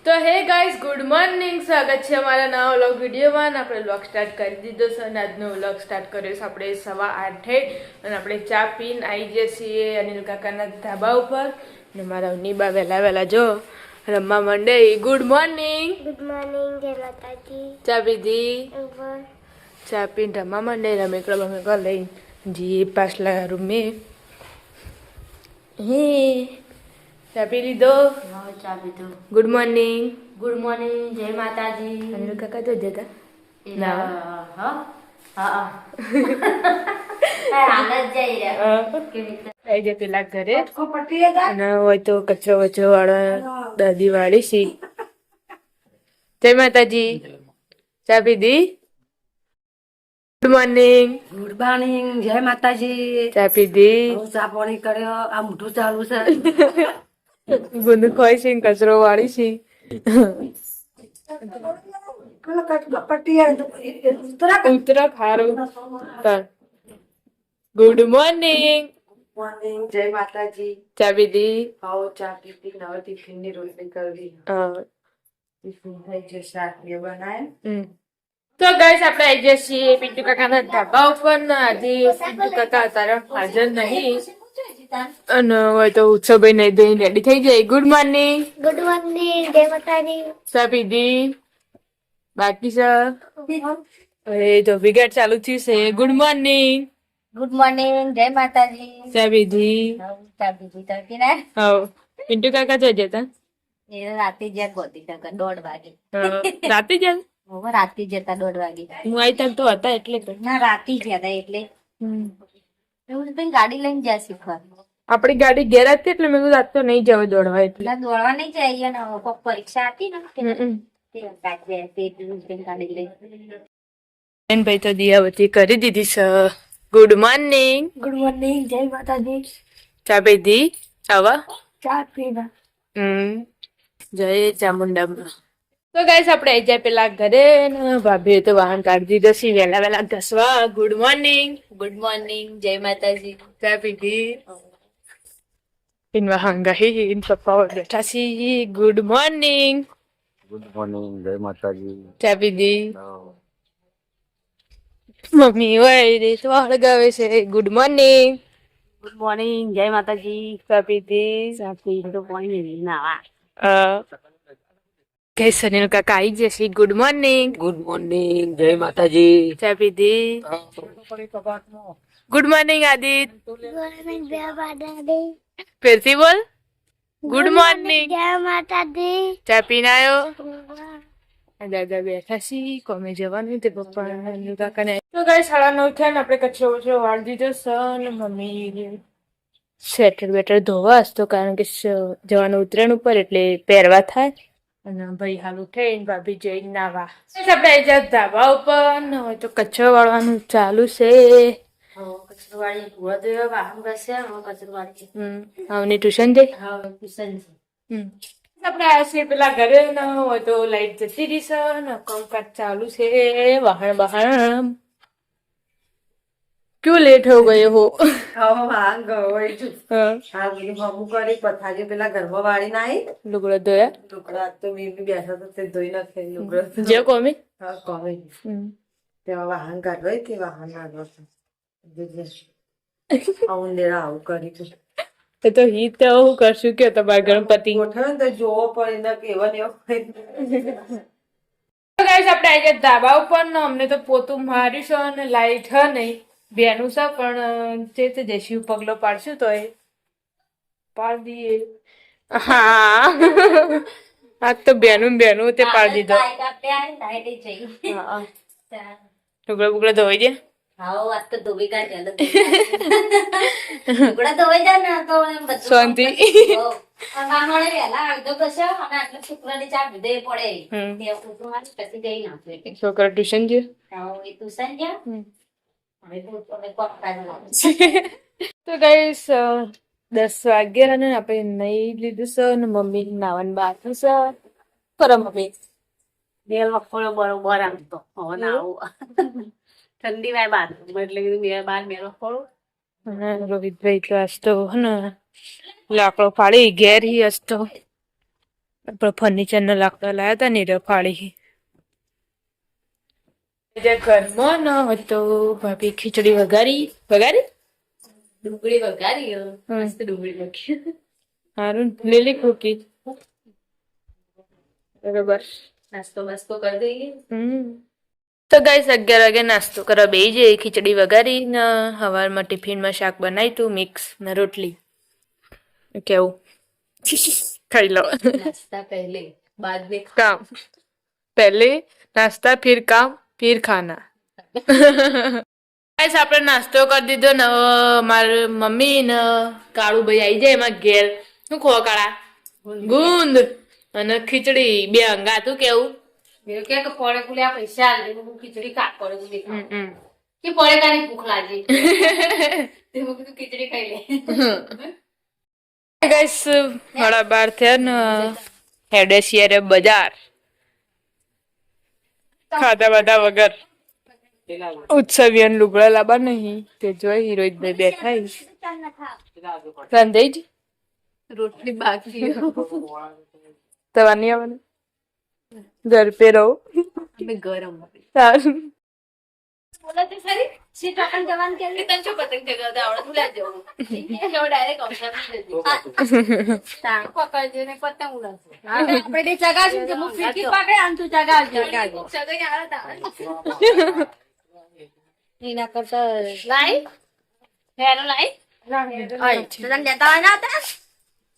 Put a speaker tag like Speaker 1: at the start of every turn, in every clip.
Speaker 1: તો hey guys good morning, સ્વાગત છે અમારા નવા વ્લોગ વિડીયોમાં. આપણે વ્લોગ સ્ટાર્ટ કરી દીધો છે અને આજનો વ્લોગ સ્ટાર્ટ કર્યો છે આપણે 8:15 અને આપણે ચા પીને આવી જઈએ છીએ અનિલ કાકાના ધાબા ઉપર. અને મારા નીબા વહેલા જો રમવા માંડે. Good morning.
Speaker 2: ગુડ મોર્નિંગ, જય માતાજી.
Speaker 1: ચા પીધી? ચા પીને રમવા માંડે. રમેકડા લઈ જી પાછલા રૂમે. હે ચા પી લીધો?
Speaker 2: ચા પીધું.
Speaker 1: Good morning.
Speaker 2: ગુડ મોર્નિંગ, જય માતાજી.
Speaker 1: અનિલ કાકા તો જતા પેલા ઘરે અને હોય તો કચરો વચરો વાળા દાદી વાળી સી. જય માતાજી. ચા પીધી? Good morning.
Speaker 3: ગુડ મોર્નિંગ, જય માતાજી.
Speaker 1: ચા પીધી?
Speaker 3: ચા પાણી કર્યો. આ મોઢું ચાલુ છે.
Speaker 1: ગુંદ ખોઈ છે કચરો વાળી છે. ઉતરા ખારું. Good morning.
Speaker 3: મોર્નિંગ, જય માતાજી.
Speaker 1: ચા પીધી?
Speaker 3: આવો ચા પીધી. હવે ટિફિન ની રોટલી કરવી. ટિફિન થઈ ગયો, શાક ને બનાય.
Speaker 1: તો ગાઈસ આપણે આવી જઈએ છીએ પિન્ટુ કાકાના ધાબા ઉપર. આજે પિન્ટુ કાકા અત્યારે હાજર નહીં અને હોય તો ઉત્સવભાઈ નહીં દઈ રેડી થઈ જાય. Good morning.
Speaker 2: ગુડ મોર્નિંગ, જય માતાજી.
Speaker 1: ચા પીધી? બાકી છે? હવે તો વિગાડ ચાલુ થયું છે. Good morning.
Speaker 2: ગુડ મોર્નિંગ, જય માતાજી.
Speaker 1: ચા પીધી?
Speaker 2: ચા પીધી તરકી ને
Speaker 1: હવ પિન્ટુ કાકા જો જતા
Speaker 2: એ રાતે જ્યાં ગોતી ટકા 1:30 વાગે.
Speaker 1: રાતે જ
Speaker 2: હવે રાતે જતા 1:30 વાગે.
Speaker 1: હું આવી તક તો હતા એટલે તો.
Speaker 2: ના રાતે ગયા હતા એટલે એવું તો ગાડી લઈને જ્યાં શીખવા
Speaker 1: આપડી ગાડી ઘેર હતી એટલે મેં કીધું આજ તો નહીં જવા દોડવા એટલે.
Speaker 2: એટલે દોડવા નહીં જાય ને કોક પરીક્ષા હતી ને તે ગાડી લઈ.
Speaker 1: ભાઈ તો દિયાવતી કરી દીધી છે. Good morning.
Speaker 3: ગુડ મોર્નિંગ, જય માતાજી.
Speaker 1: ચા પીધી? આવા
Speaker 3: ચા પીવા.
Speaker 1: જય ચામુંડામાં. તો ગાઈસ આપણે આવી જાય પેલા ઘરે ને ભાભીએ તો વાહન કાઢી દીધો છે વહેલા ઘસવા. Good morning.
Speaker 2: ગુડ મોર્નિંગ, જય માતાજી.
Speaker 1: ચા પીધી? પીનવા હંગાહી પપ્પા બેઠા છીએ. Good morning.
Speaker 4: ગુડ મોર્નિંગ, જય માતાજી.
Speaker 1: ચા પીધી? મમ્મી હોય રેત વળગાવે છે. Good morning.
Speaker 3: ગુડ મોર્નિંગ, જય માતાજી.
Speaker 1: ચા પીધી?
Speaker 3: ચા પી તો પાણી મેળવી નાવા.
Speaker 1: કઈ સનીલ કાકા આવી જશે. Good morning.
Speaker 4: ગુડ મોર્નિંગ, જય માતાજી.
Speaker 1: ચા પીધી? Good morning આદિત. ફેરથી બોલ. Good morning.
Speaker 2: જય માતાજી.
Speaker 1: ચા પીને આવ્યો? દાદા બેઠા છીએ કોમે જવાનું તે પપ્પા કાકાને. તો ગાઈસ 9:30 થયા ને આપણે કચરો વચરો વાળી દીધો છે ને મમ્મી સ્વેટર બેટર ધોવા તો કારણ કે જવાનું ઉતરેણ ઉપર એટલે પહેરવા થાય. અને ભાઈ હાલ ઉઠે ભાભી જઈને નાવા. આપણે આવી જાય ધાબા ઉપર ને હોય તો કચરો વાળવાનું ચાલુ છે.
Speaker 3: કચરો વાળી ધોવા દેવા વાહન ઘસ્યા. કચરો વાળી
Speaker 1: આવની ટ્યુશન જઈ.
Speaker 3: ટ્યુશન
Speaker 1: આપણે આવ્યા છીએ પેલા ઘરે ન હોય તો લાઈટ જતી રહી છે ને કામકાજ ચાલુ છે. વાહણ ક્યું લેટ હો ગયો હો.
Speaker 3: હા ગયો હમું કરી પથારી પેલા ઘરમાં વાળી નાઈ.
Speaker 1: લુગડા ધોયા?
Speaker 3: લુગડા તો મેં બી બેઠા તો તે ધોઈ નાખે લુગડા.
Speaker 1: જે કોમે
Speaker 3: હા કોમે તેમાં વાહન કાઢવાય તે વાહન આગળ ઉંદેડા આવું કરી
Speaker 1: એ તો હી તો હું કરશું કે તમારા ગણપતિ
Speaker 3: ગોઠવે ને તો જોવો પડે ને કેવા ને
Speaker 1: ગાઈસ આપણે આજે ધાબા ઉપર ને અમને તો પોતું માર્યું છે અને લાઈટ હ નહીં બેનું છે પણ તે જઈશું પગલો પાડશું તો એ પાડી દઈએ. હા આજ તો બેનું તે પાડી દીધો. લુગડા બુગડા ધોઈ દે. શાંતિ. છોકરા ટ્યુશન છે. તો ગાઈસ 10 વાગ્યા ને આપણે નહીં લીધું છે ને મમ્મી નાવાનું બાકી છે. કરો મમ્મી
Speaker 3: બે વખોડો બરોબર આમ તો હવે નાવું ઠંડી વાય બાર એટલે કીધું બે બાર મેરો ખોડું.
Speaker 1: રોહિતભાઈ તો આજ તો હે ને લાકડો ફાડી ઘેર હી આજ તો આપણે ફર્નિચર નો લાકડો લાવ્યા હતા ને એ ફાડી ઘરમાં ન હતો ભાભી ખીચડી વઘારી
Speaker 2: ડુંગળી વઘારી મસ્ત ડુંગળી નાખી
Speaker 1: સારું લીલી કુકી બરોબર
Speaker 2: નાસ્તો બાસ્તો કરી દઈએ.
Speaker 1: તો ગાઈસ 11 વાગે નાસ્તો કરવા બેસી જઈએ. ખીચડી વઘારી ને સવારમાં ટિફિનમાં શાક બનાવ્યું તું મિક્સ ને રોટલી. કેવું ખાઈ લો.
Speaker 2: નાસ્તા પહેલે બાદ में
Speaker 1: કામ પહેલે નાસ્તા ફિર કામ ફિર ખાના. ગાઈસ આપણે નાસ્તો કરી દીધો ને મારી મમ્મી ને કાળુભાઈ આવી જાય એમાં ઘેર શું ખો કાળા ગુંદ અને ખીચડી બે અંગા તું કેવું
Speaker 2: મેં કે પડે કુલ્યા પૈસા આલે હું ખીચડી કાટ પડે કુલી કે પડે કાની ભૂખ લાગી તે હું કીધું ખીચડી ખાઈ લે.
Speaker 1: ગાઈસ 12:30 થયા ને હેડે શિયારે બજાર ખાધા બધા વગર ઉત્સવિયન લુગડા લાવવા નહીં તે જોઈ હિરોઈન ભાઈ બેઠા રાંધેજ
Speaker 2: રોટલી બાકી
Speaker 1: તવા નહીં આવવાનું ઘર પે રહો
Speaker 2: અમે ગરમ
Speaker 1: સારું
Speaker 2: બોલો તો ખરી સીટ આપણ જવાન કે તને જો પતંગ જગાવતા આવડે ભૂલા જવું કે ડાયરેક્ટ ઓપ્શન જજો તાણ પકડજે ને પતંગ ઉડાડજો આપણે બે જગાશું કે હું ફીકી પકડે આમ તું જગાવજો જગાઈ આવે તા એના કરતા લાઈ હેરો લાઈ ઓય તને લેતા હોય ના તા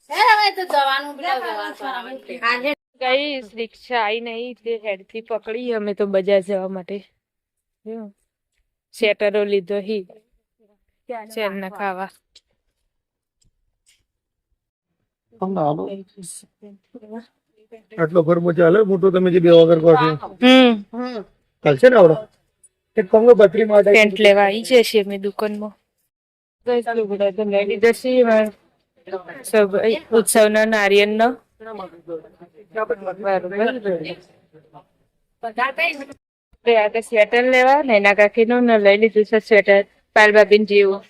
Speaker 2: હે હવે તો જવાનું બિલા જવાનું આજે
Speaker 1: ગાઈસ રિક્ષા આવી નહીં તે હેડથી પકડી અમે તો બજાર જવા માટે શેટરો લીધો હી શેર ના ખાવા
Speaker 5: આટલો ઘરમાં ચાલે મોટો તમે જે બે વગર કહો છો ચાલશે ને આવડો એક કોંગો બત્રી માટે
Speaker 1: પેન્ટ લેવા આવી જશે અમે દુકાનમાં લુગડા તો લઈ લીધા છે ઉત્સવના નારિયેળનો સ્વેટર લેવા ને એના કાકી નું લઈ લીધું છે સ્વેટર પાલ ભાભી જેવું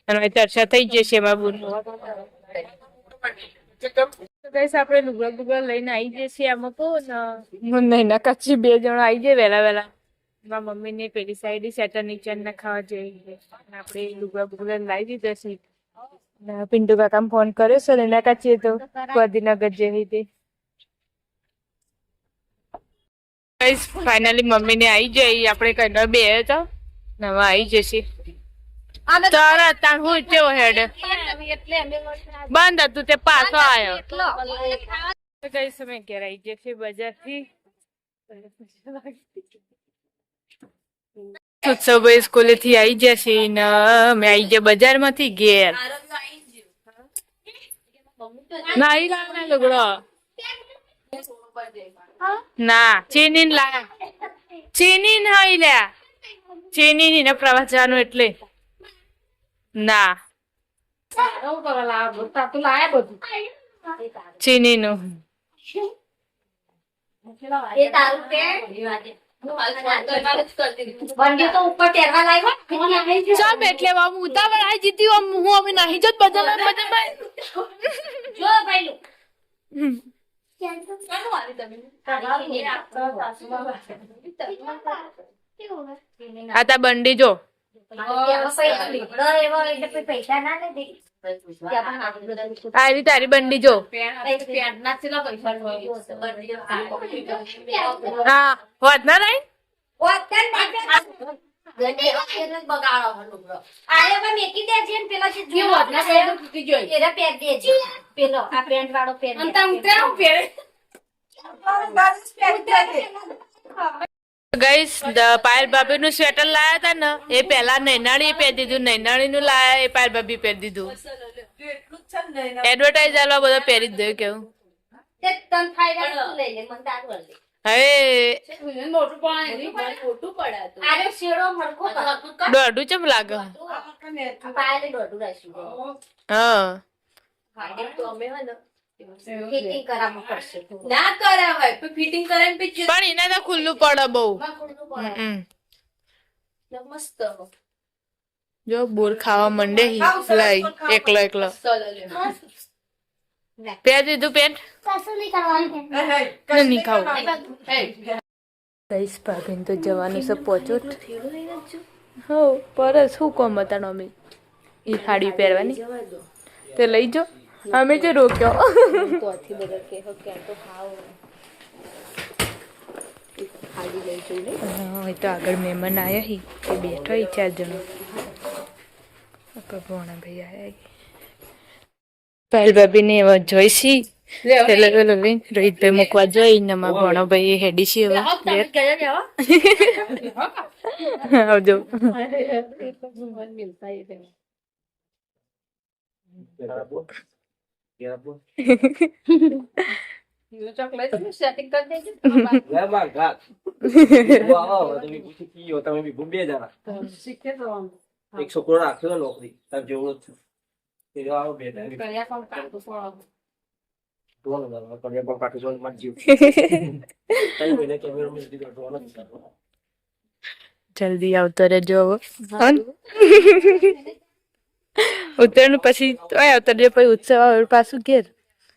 Speaker 1: અને ચર્ચા થઈ જશે એમાં બુન આપડે લુગડા લઈને આવી જશે આમાં કહો ને એના કાચી 2 જણા આવી જાય વહેલા મારા મમ્મી ને પેલી સાઈડ સ્વેટર નીચે ના ખાવા જઈએ આપડે લુગડા લાવી દીધા છે પિન્ટુ કાકા ફોન કર્યો છે ને એના કાચી તો ગાંધીનગર જેવી તે ફાઇનલી મમ્મી ને આવી જાય આપણે કઈ બે તો નવા આવી જશે તારા તાર હું કેવો હેડ બંધ હતું તે પાછો આવ્યો કઈ સમય ઘેર આવી જશે બજાર થી ઉત્સવભાઈ સ્કૂલે થી આવી જશે ને અમે આવી જાય બજાર માંથી ઘેર ના ઈ લાવના લુગડો ના ચીની લાયા ચીની નહીં લ્યા ચીની ને પ્રવાસ જવાનું એટલે ના ચીની નું
Speaker 2: એ તારું કે બંડી તો ઉપર પહેરવા લાવ્યો
Speaker 1: ચાલ બેઠ લેવા હું ઉતાવળ આવી જીતી હું અમે નહીં જત બજાર
Speaker 2: જો ભાઈલું
Speaker 1: આ તા બંડી જો
Speaker 2: પૈસા ના લે
Speaker 1: આવી તારી બંડી જો હા હોત ના રહી ગઈસ પાયલ ભાભી નું સ્વેટર લાયા હતા ને એ પેલા નૈનાળી પહેરી દીધું નૈનાળી નું લાયા એ પાયલ ભાભી પહેરી દીધું એડવર્ટાઈઝ આલવા બધા પહેરી જ દઉં કેવું હવે દોઢું ચમ લાગે હા પણ એને તો ખુલ્લું પડે બહુ જો બોર ખાવા મંડે લાઈ એકલો પહેર દીધું પેન્ટ
Speaker 2: કશું નહીં કરવાનું
Speaker 1: નહીં ખાવું કઈશ ભાભીને તો જવાનું છે પોચોટ હો પરસ શું કોમ બતાડો અમે એ સાડી પહેરવાની તે લઈ જો અમે જે રોક્યો હા એ તો આગળ મહેમાન આવ્યા હી એ બેઠો હી 4 જણા ભોણા ભાઈ આવ્યા પહેલ ભાભી ને એવા જોઈશી રોહિતભાઈ મૂકવા જોઈને માં ભણો ભાઈ હેડી છે હવે આવજો
Speaker 5: એક છોકરો રાખ્યો નોકરી તાર જેવો જ છે
Speaker 1: જલ્દી આવતો રહેજો ઉત્તરાયણ પછી આવતો રહેજો પછી ઉત્સવ આવે પાછું ઘેર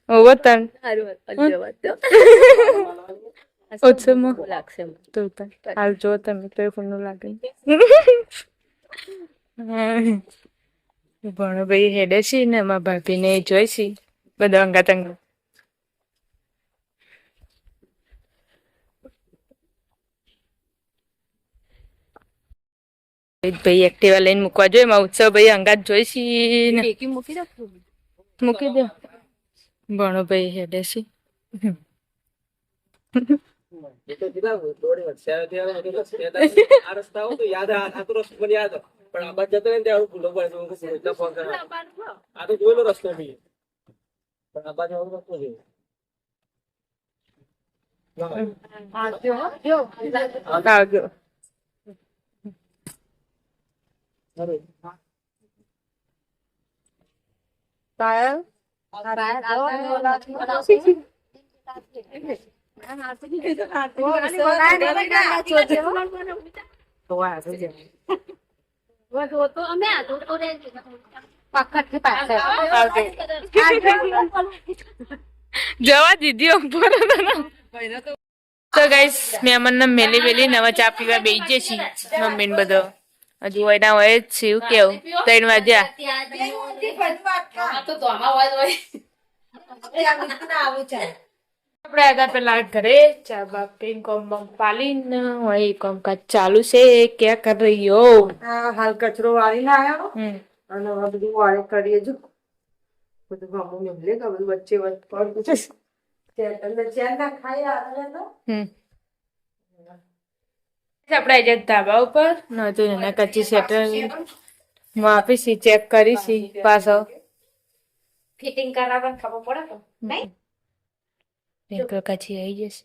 Speaker 1: વતન ઉત્સવમાં લાગશે તો હાલ જો તમે તો ફોન લાગે ભણો ભાઈ હેડે છે ને એમાં ભાભી ને જોઈ છે બધા અંગા તંગા ભાઈ એક્ટિવા લઈને મૂકવા જોઈએ એમાં ઉત્સવ ભાઈ અંગાત જોઈ છે ને મૂકી દો ભણો ભાઈ હેડે છે
Speaker 5: પણ આ બાદ જતો ને ત્યાં ભૂલો પડે તો ફોન કરવા આ તો જોયેલો રસ્તો બી પણ આ બાદ રસ્તો છે
Speaker 1: આવજો જવા દીધી તો ગાઈસ મહેમાન ને મેલી વેલી નવા ચા પીવા બેસી જશે મમ્મી ને બધો હજુ હોય ના હોય જ છે કેવું 3 વાગ્યા આપણે હતા પેલા ઘરે ચા બા પીને કોમ બમ પાલીને હોય કામકાજ ચાલુ છે ક્યાં કર રહી હો
Speaker 6: હાલ કચરો વાળીને આવ્યો અને હવે બધું વાળે કરીએ જો બધું ગામું મેલે કે બધું વચ્ચે ચેર ના ખાઈ આવે તો
Speaker 1: આપણે આજે ધાબા ઉપર નતું એના કચ્ચી સેટર માપીશી ચેક કરીશી પાછો
Speaker 2: ફિટિંગ કરાવવા ખબર પડે તો નહીં
Speaker 1: પિંકલ કચ્ચી આવી જશે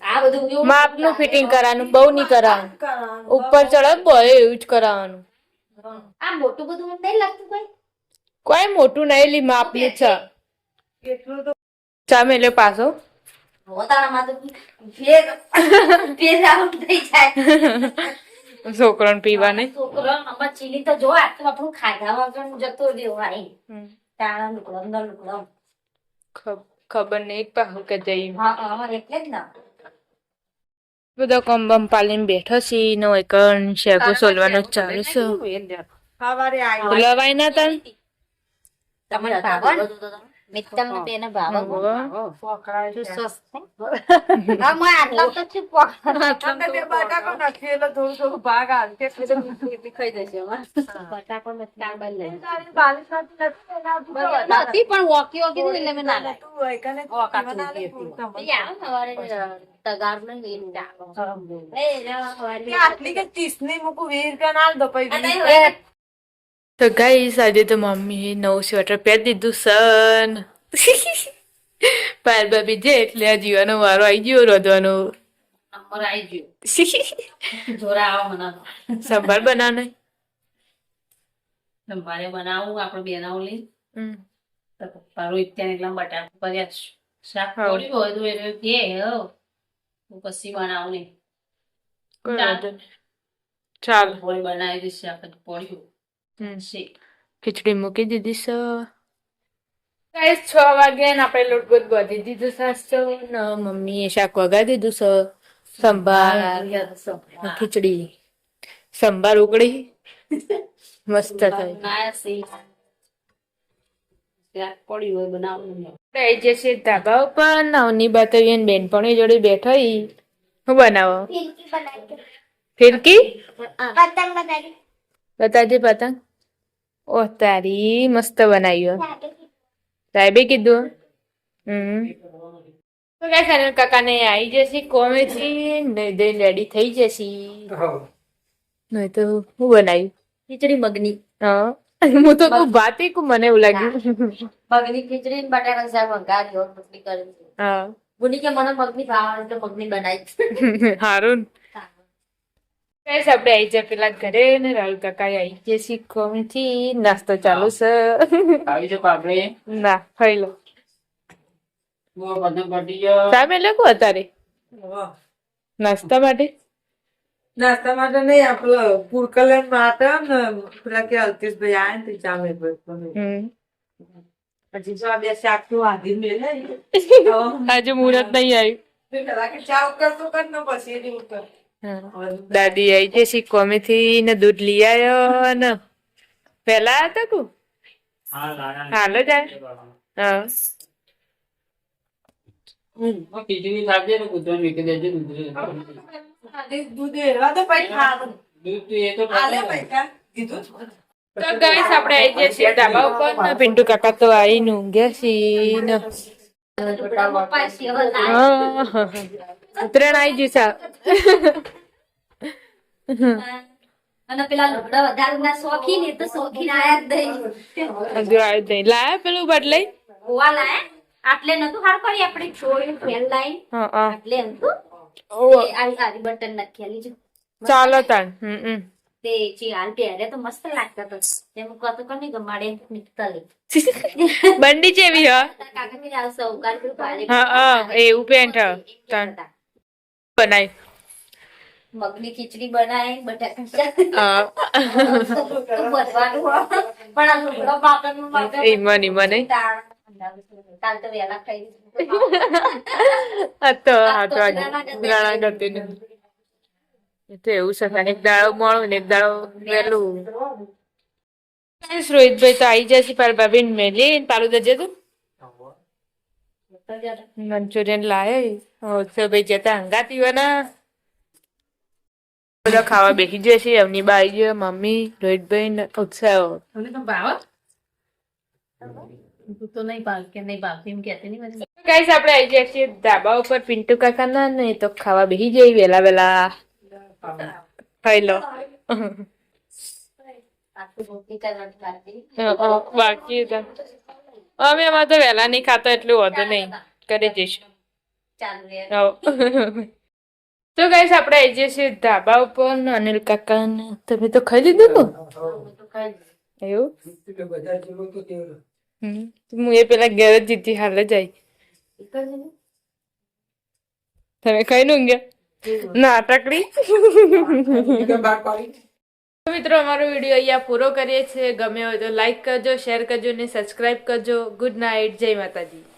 Speaker 2: આ બધું
Speaker 1: માપનું ફિટિંગ કરવાનું બહુ નહીં કરવાનું ઉપર ચડક બહુ એવું જ કરાવવાનું
Speaker 2: આ મોટું બધું મને નહીં લાગતું
Speaker 1: કોઈ મોટું નહીં લી માપનું છે
Speaker 6: એટલું તો
Speaker 1: ચા મેલે પાછો
Speaker 2: હોતાળામાં તો ફેર આઉટ થઈ જાય
Speaker 1: છોકરાને પીવા નહીં
Speaker 2: છોકરો નંબર ચીલી તો જો આ તો આપણું ખાધા વગર જતો રહ્યો ભાઈ તાણા લુકડો અંદર લુકડો
Speaker 1: ખબર નહીં પાછું કે જઈ
Speaker 2: હા એટલે જ ના
Speaker 1: બધો કમ પાલીને બેઠો છે નો એક શેગો સોલવાનો ચાલુ છે
Speaker 6: સવારે આવી
Speaker 1: લવાય ના તન
Speaker 2: તમને ભાવન મિત્તમ ને બેને ભાવન હા মই આટલા તો છું
Speaker 6: અંદર બે બટાકો નાખી એટલે થોડું થોડું ભાગ આવે તે
Speaker 2: ખાઈ જશે બટાકો ને કારબાલ લઈ
Speaker 6: બાલીસ નથી
Speaker 2: નથી પણ વોકી વોકી એટલે મેં ના લાય
Speaker 6: તું હોય કને
Speaker 2: તગાર ને લઈને
Speaker 6: આટલી કે 30 ની મૂકું 20 રૂપિયા ના દો પછી
Speaker 1: તો ગાઈસ આજે તો મમ્મી નવું સ્વેટર પહેરી દીધું સન પાર બાબી જે એટલે આ જીવાનો વારો આવી ગયો રોધવાનો
Speaker 3: નંબર આવી ગયો જોરા આવો મને
Speaker 1: સંભાર બનાવને
Speaker 3: સંભારે બનાવું આપણે બેનાવું લઈ તો પપ્પા રોહિત ત્યાં એકલા બટાકા કર્યા શાક પડ્યું હોય તો એટલે કે હું પછી બનાવું નહીં
Speaker 1: ચાલ
Speaker 3: બોલ બનાવી દઈશ શાક પડ્યું
Speaker 1: ખીચડી મૂકી દીધી છે ગાઈસ 6 વાગે ને આપણે લોટ બોટ બાંધી દીધું સાસુ ને મમ્મીએ શાક વગાડી દીધું છે સંભાર ખીચડી સંભાર ઉકળી મસ્ત થાય
Speaker 3: પડ્યું હોય બનાવવાનું
Speaker 1: આપણે જશે ધાબા ઉપર નવની બાતવી બેનપણી જોડે બેઠા ઈ શું બનાવો ફિરકી
Speaker 2: પતંગ બનાવી
Speaker 1: બતાજે પતંગ ઓહ તારી મસ્ત બનાવ્યું સાહેબે કીધું તો કઈ સનલ કાકાને આવી જશે કોમેથી નહીં રેડી થઈ જશે નહીં તો હું બનાવ્યું
Speaker 2: ખીચડી મગની
Speaker 1: હા હું તો ભાત મને એવું લાગ્યું
Speaker 2: મગની ખીચડી ને બટાકા શાક વઘાર્યો રોટલી કરી
Speaker 1: હા
Speaker 2: ગુની કે મને મગની ભાવવાની તો મગની બનાવી
Speaker 1: હારું કઈશ આપણે આવી જાય પેલા ઘરે ને રાહુલ કાકા આવી જશે કોમેથી નાસ્તો ચાલુ છે
Speaker 5: આવી છે પાપડે
Speaker 1: ના ખાઈ લો
Speaker 5: પતંગ પટી ગયો
Speaker 1: સામે લખું અત્યારે નાસ્તા માટે
Speaker 6: નાસ્તા માટે નહીં આપડે પુરકલન માટે ને પેલા કે અલ્કેશભાઈ આયા ને તે જામે પછી જો આ બે શાક તો આધી મેલે
Speaker 1: આજે મુહૂર્ત નહીં આવ્યું
Speaker 6: પેલા કે ચા કરતો કર ને પછી એની ઉપર
Speaker 1: દાદી આવી જશે કોમેથી ને દૂધ લઈ આવ્યો ને પેલા હતા કુ હાલો જાય હા
Speaker 5: ખીચડી ખાજે ને કૂતરાને વીકી દેજે
Speaker 6: દૂધ એવા તો પછી ખાવાનું
Speaker 5: દૂધ તો એ તો
Speaker 6: આલે પૈસા કીધું
Speaker 1: તો ગાઈસ આપણે આવી જશે ધાબા ઉપર ને પિન્ટુ કાકા તો આવીને ઊંઘ્યા છે ને ઉત્તરાયણ આવી જશે
Speaker 2: અને પેલા લુગડા વધારે ના શોખીન એ તો શોખીન આયા જ નહીં
Speaker 1: હજુ આવ્યું નહીં લાયા પેલું બદલાઈ
Speaker 2: ગોવા લાયા આટલે નતું હાર કરી આપણે જોયું ફેલ લાઈન
Speaker 1: હા
Speaker 2: આટલે હતું
Speaker 1: હા
Speaker 2: આરી બટન નાખેલી છે
Speaker 1: ચાલો તાન
Speaker 2: તે ચિયાલ પહેરે તો મસ્ત લાગતો હતો તેમ કતો કોની ગમાડે નીકળી
Speaker 1: બંડી જેવી હા
Speaker 2: કાકા કે આ સૌકાર પેલું પાડે
Speaker 1: હા એવું પેન્ટ તાન બનાય
Speaker 2: મગની ખીચડી બનાવી બટાકા શાક
Speaker 1: હા
Speaker 2: બધવાનું પણ આ લુગડા પાટણનું માટે
Speaker 1: મને
Speaker 2: કાલ તો વેલા ખાઈ
Speaker 1: હતો હાથો ગાણા કરતી ને એ તો એવું છે એક દાડો મળું ને એક દાડો વહેલું રોહિતભાઈ તો આવી જશે પાર ભાભી મેલી પાલું દજે તું મંચુરિયન લાય ભાઈ જતા હંગાતી ના બધા ખાવા બેસી જશે એમની બા આવી ગયો મમ્મી રોહિતભાઈ ને ઉત્સાહ
Speaker 3: તમને તો ભાવ તું તો નહીં ભાવ કે નહીં ભાવતી એમ કહેતી નહીં મને
Speaker 1: ગાઈસ આપણે આવી જાય છીએ ધાબા ઉપર પિન્ટુ કાકા ના ને તો ખાવા બેસી જઈ વેલા વેલા ખાઈ લો બાકી અમે એમાં તો વેલા નહીં ખાતા એટલું વધુ નહીં કરી જઈશું તો ગાઈસ આપણે આવી જઈએ છીએ ધાબા ઉપર ને અનિલ કાકા ને તમે તો ખાઈ લીધું એવું હું એ પેલા ઘેર જ જીતી હાલ જાય તમે ખાઈ નું ગયા નાટકડી મિત્રો અમારો વિડીયો અહીંયા પૂરો કરીએ છીએ ગમે હોય તો લાઈક કરજો શેર કરજો ને સબસ્ક્રાઇબ કરજો ગુડ નાઇટ જય માતાજી